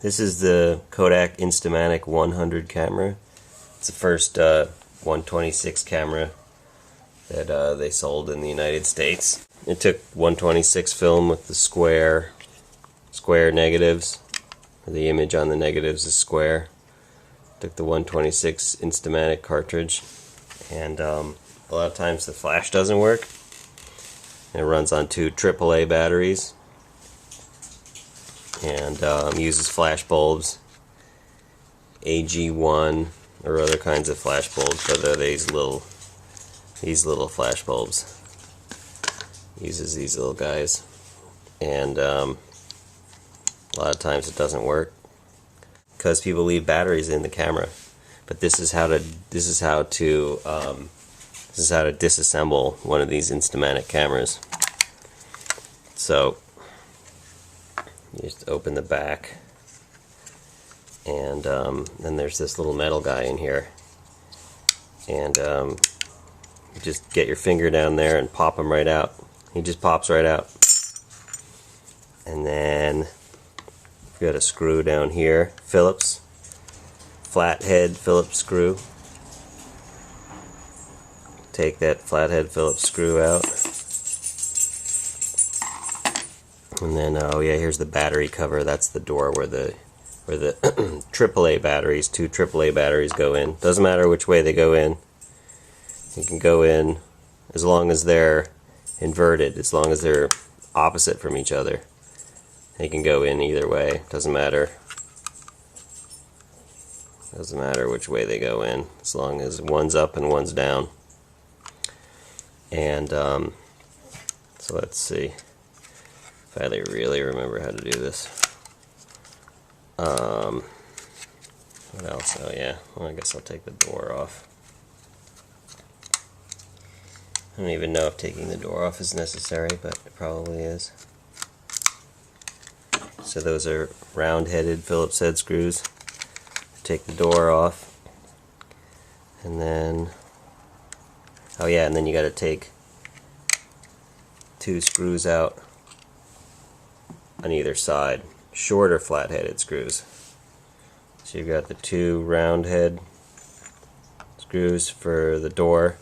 This is the Kodak Instamatic 100 camera. It's the first 126 camera that they sold in the United States. It took 126 film with the square negatives. The image on the negatives is square. Took the 126 Instamatic cartridge, and a lot of times the flash doesn't work. It runs on two AAA batteries and uses flash bulbs, AG1 or other kinds of flash bulbs, but they're these little flash bulbs. Uses these little guys, and a lot of times it doesn't work because people leave batteries in the camera. But this is how to disassemble one of these Instamatic cameras. So you just open the back, and then there's this little metal guy in here, and you just get your finger down there and pop him right out. He just pops right out. And then we've got a screw down here, Phillips, flathead Phillips screw. Take that flathead Phillips screw out. And then, oh yeah, here's the battery cover. That's the door where the AAA batteries, two AAA batteries go in. Doesn't matter which way they go in. You can go in as long as they're inverted, as long as they're opposite from each other. They can go in either way. Doesn't matter. Doesn't matter which way they go in, as long as one's up and one's down. And so let's see if I really remember how to do this. What else? Oh yeah, well, I guess I'll take the door off. I don't even know if taking the door off is necessary, but it probably is. So those are round-headed Phillips head screws. Take the door off, and then, oh yeah, and then you got to take two screws out on either side, shorter flat-headed screws. So you've got the two round head screws for the door,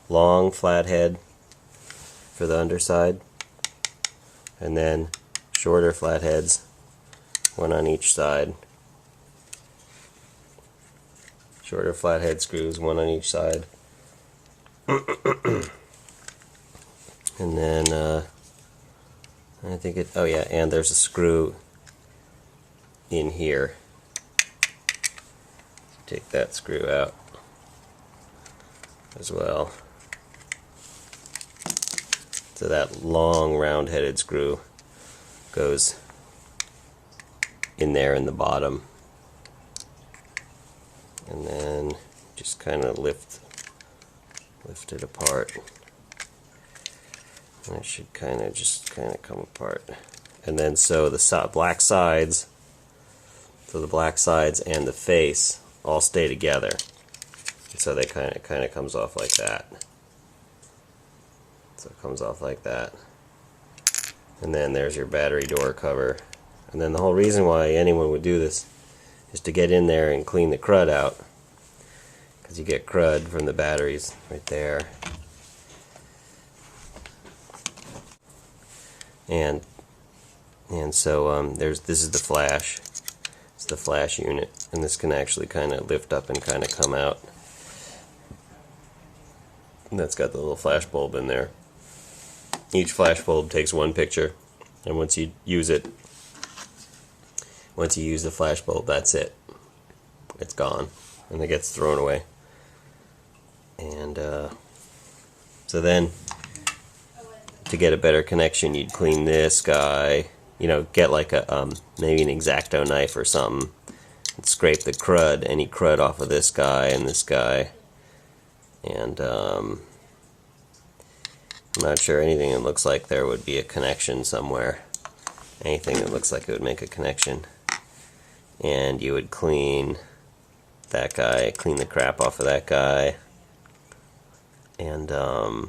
long flat head for the underside, and then shorter flat heads, one on each side. Shorter flathead screws, one on each side. And then I think it, oh yeah, and there's a screw in here. Take that screw out as well. So that long round-headed screw goes in there in the bottom. And then just kind of lift it apart. And it should kind of come apart. And then so the black sides, so the black sides and the face all stay together. So they kind of comes off like that. So it comes off like that. And then there's your battery door cover. And then the whole reason why anyone would do this is to get in there and clean the crud out, because you get crud from the batteries right there. And so this is the flash. It's the flash unit, and this can actually kind of lift up and kind of come out. And that's got the little flash bulb in there. Each flash bulb takes one picture, and once you use the flash bulb, that's it. It's gone, and it gets thrown away. And so then, to get a better connection, you'd clean this guy. You know, get like a maybe an X-Acto knife or something, and scrape the crud, any crud off of this guy and this guy. And I'm not sure anything that looks like there would be a connection somewhere. Anything that looks like it would make a connection. And you would clean that guy, clean the crap off of that guy. And I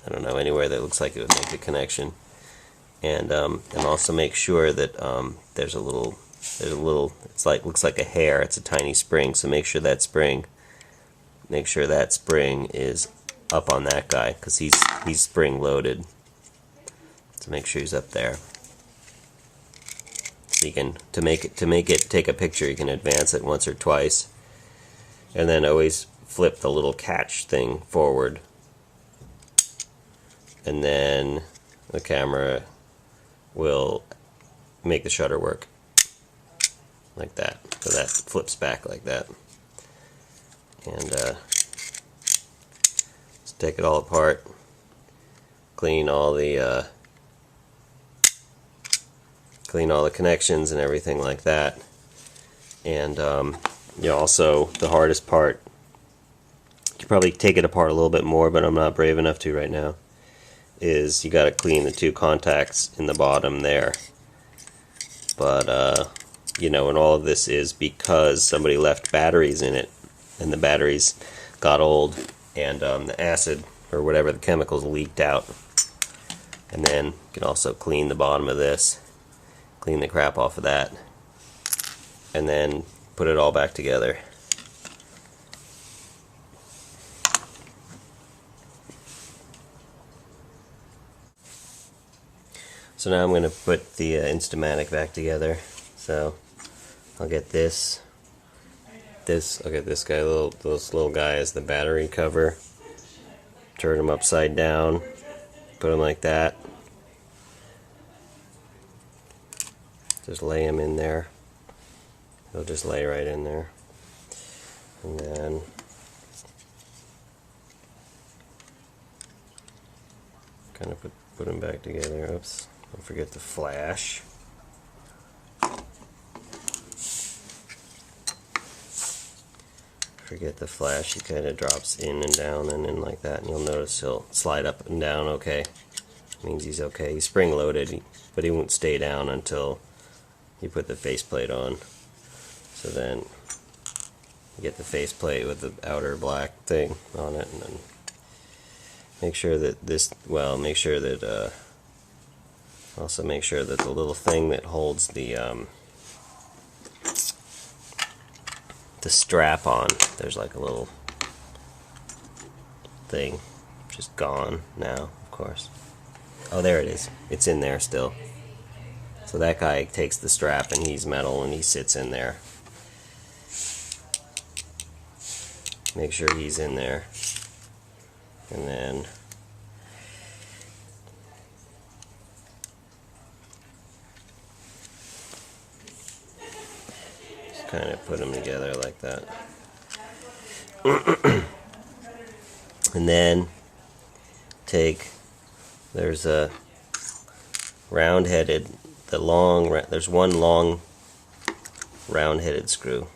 don't know, anywhere that looks like it would make a connection. and also make sure that there's a little, it's like, looks like a hair. It's a tiny spring, so make sure that spring is up on that guy, because he's spring loaded. So make sure he's up there. So you can, to make it take a picture, you can advance it once or twice, and then always flip the little catch thing forward, and then the camera will make the shutter work like that. So that flips back like that. And let's take it all apart, clean all the connections and everything like that. And also the hardest part, you could probably take it apart a little bit more, but I'm not brave enough to right now, is you got to clean the two contacts in the bottom there. But and all of this is because somebody left batteries in it, and the batteries got old, and the acid or whatever, the chemicals, leaked out. And then you can also clean the bottom of this, clean the crap off of that, and then put it all back together. So now I'm going to put the Instamatic back together. So I'll get this guy, this little guy as the battery cover. Turn him upside down, put him like that. Just lay him in there. He'll just lay right in there. And then kind of put them back together. Oops, don't forget the flash. Forget the flash, he kind of drops in and down and in like that, and you'll notice he'll slide up and down okay. Means he's okay. He's spring loaded, but he won't stay down until you put the faceplate on. So then you get the faceplate with the outer black thing on it, and then make sure that also make sure that the little thing that holds the strap on, there's like a little thing, just gone now, of course. Oh, there it is. It's in there still. So that guy takes the strap, and he's metal, and he sits in there. Make sure he's in there. And then just kind of put them together like that. And then there's a round-headed, there's one long round-headed screw,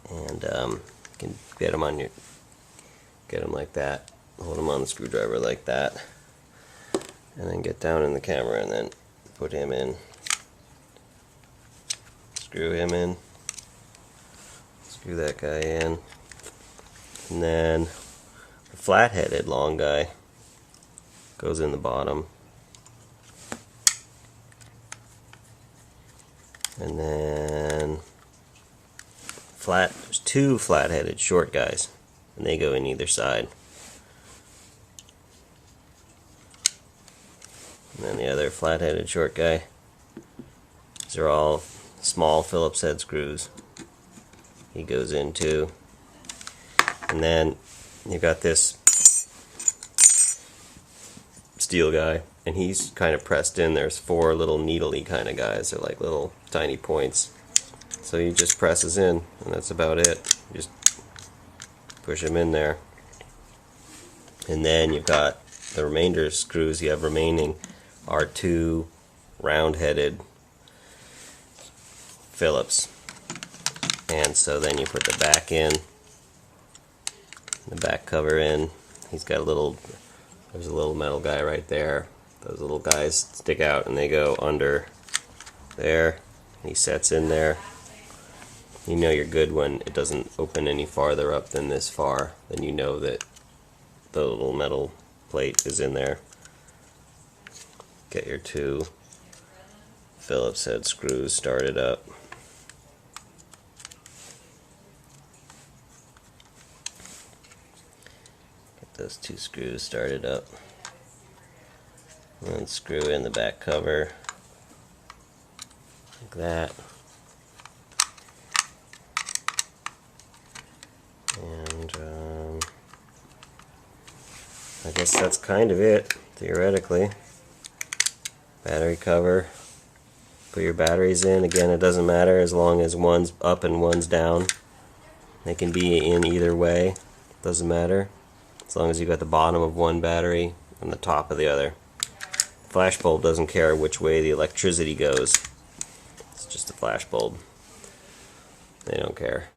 and you can get them like that, hold them on the screwdriver like that, and then get down in the camera and then put him in, screw him in, screw that guy in, and then the flat-headed long guy goes in the bottom. And then there's two flat-headed short guys, and they go in either side. And then the other flat-headed short guy, these are all small Phillips head screws. He goes in too. And then you got this steel guy, and he's kind of pressed in. There's four little needly kind of guys. They're like little tiny points. So he just presses in, and that's about it. You just push him in there. And then you've got the remainder screws you have remaining are two round-headed Phillips. And so then you put the back in, the back cover in. He's got there's a little metal guy right there. Those little guys stick out and they go under there. He sets in there. You know you're good when it doesn't open any farther up than this far. Then you know that the little metal plate is in there. Get your two Phillips head screws started up. Get those two screws started up. And then screw in the back cover like that. And I guess that's kind of it, theoretically. Battery cover. Put your batteries in. Again, it doesn't matter as long as one's up and one's down. They can be in either way. Doesn't matter. As long as you got the bottom of one battery and the top of the other. Flash bulb doesn't care which way the electricity goes. It's just a flash bulb. They don't care.